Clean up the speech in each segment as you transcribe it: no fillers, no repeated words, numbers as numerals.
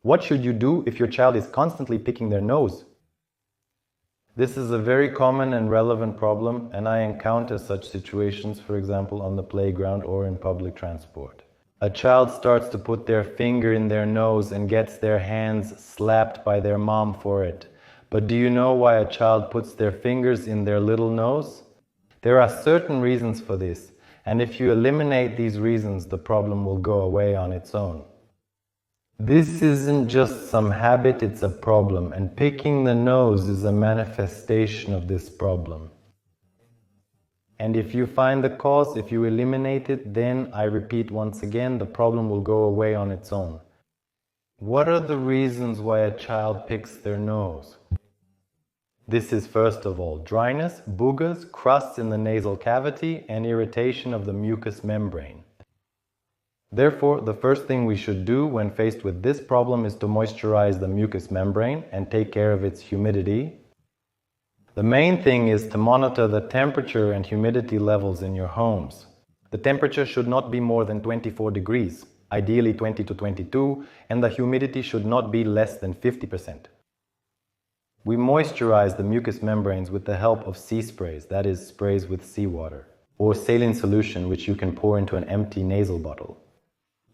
What should you do if your child is constantly picking their nose? This is a very common and relevant problem, and I encounter such situations, for example, on the playground or in public transport. A child starts to put their finger in their nose and gets their hands slapped by their mom for it. But do you know why a child puts their fingers in their little nose? There are certain reasons for this, and if you eliminate these reasons, the problem will go away on its own. This isn't just some habit, it's a problem, and picking the nose is a manifestation of this problem. And if you find the cause, if you eliminate it, then, I repeat once again, the problem will go away on its own. What are the reasons why a child picks their nose? This is first of all dryness, boogers, crusts in the nasal cavity, and irritation of the mucous membrane. Therefore, the first thing we should do when faced with this problem is to moisturize the mucous membrane and take care of its humidity. The main thing is to monitor the temperature and humidity levels in your homes. The temperature should not be more than 24 degrees, ideally 20 to 22, and the humidity should not be less than 50%. We moisturize the mucous membranes with the help of sea sprays, that is, sprays with seawater, or saline solution which you can pour into an empty nasal bottle.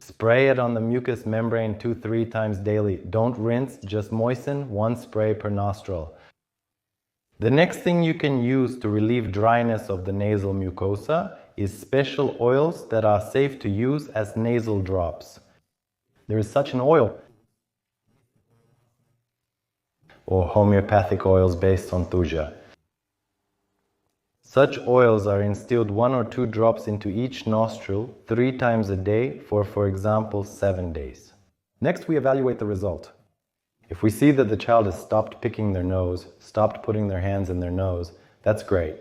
Spray it on the mucous membrane 2-3 times daily. Don't rinse, just moisten, 1 spray per nostril. The next thing you can use to relieve dryness of the nasal mucosa is special oils that are safe to use as nasal drops. There is such an oil, or homeopathic oils based on thuja. Such oils are instilled 1 or 2 drops into each nostril 3 times a day for example, 7 days. Next, we evaluate the result. If we see that the child has stopped picking their nose, stopped putting their hands in their nose, that's great.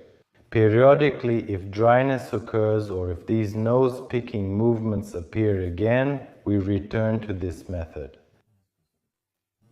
Periodically, if dryness occurs or if these nose-picking movements appear again, we return to this method.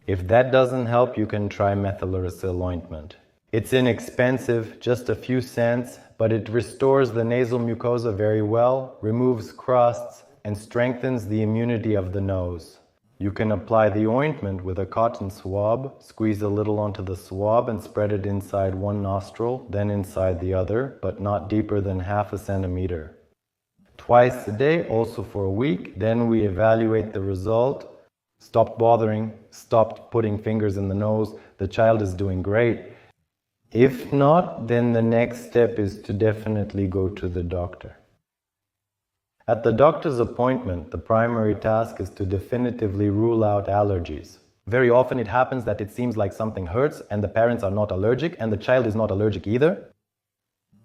If that doesn't help, you can try Methyluracil ointment. It's inexpensive, just a few cents, but it restores the nasal mucosa very well, removes crusts, and strengthens the immunity of the nose. You can apply the ointment with a cotton swab, squeeze a little onto the swab and spread it inside one nostril, then inside the other, but not deeper than ½ centimeter. Twice a day, also for a week, then we evaluate the result. Stopped bothering, stopped putting fingers in the nose, the child is doing great. If not, then the next step is to definitely go to the doctor. At the doctor's appointment, the primary task is to definitively rule out allergies. Very often it happens that it seems like something hurts and the parents are not allergic and the child is not allergic either.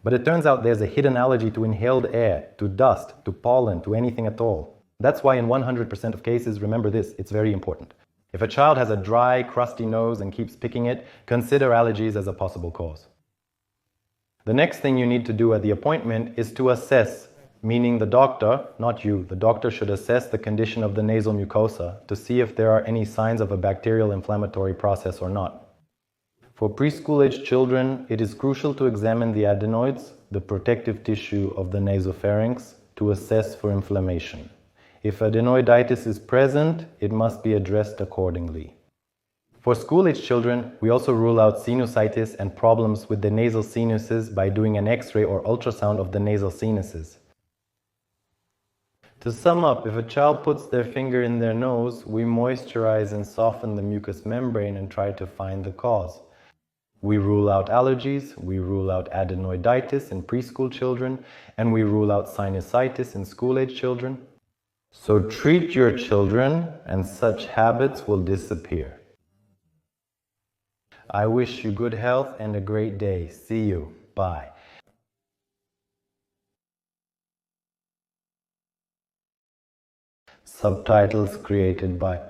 But it turns out there's a hidden allergy to inhaled air, to dust, to pollen, to anything at all. That's why in 100% of cases, remember this, it's very important. If a child has a dry, crusty nose and keeps picking it, consider allergies as a possible cause. The next thing you need to do at the appointment is to assess, meaning the doctor, not you, the doctor should assess the condition of the nasal mucosa to see if there are any signs of a bacterial inflammatory process or not. For preschool-aged children, it is crucial to examine the adenoids, the protective tissue of the nasopharynx, to assess for inflammation. If adenoiditis is present, it must be addressed accordingly. For school-age children, we also rule out sinusitis and problems with the nasal sinuses by doing an X-ray or ultrasound of the nasal sinuses. To sum up, if a child puts their finger in their nose, we moisturize and soften the mucous membrane and try to find the cause. We rule out allergies, we rule out adenoiditis in preschool children, and we rule out sinusitis in school-age children. So treat your children and such habits will disappear. I wish you good health and a great day. See you. Bye. Subtitles created by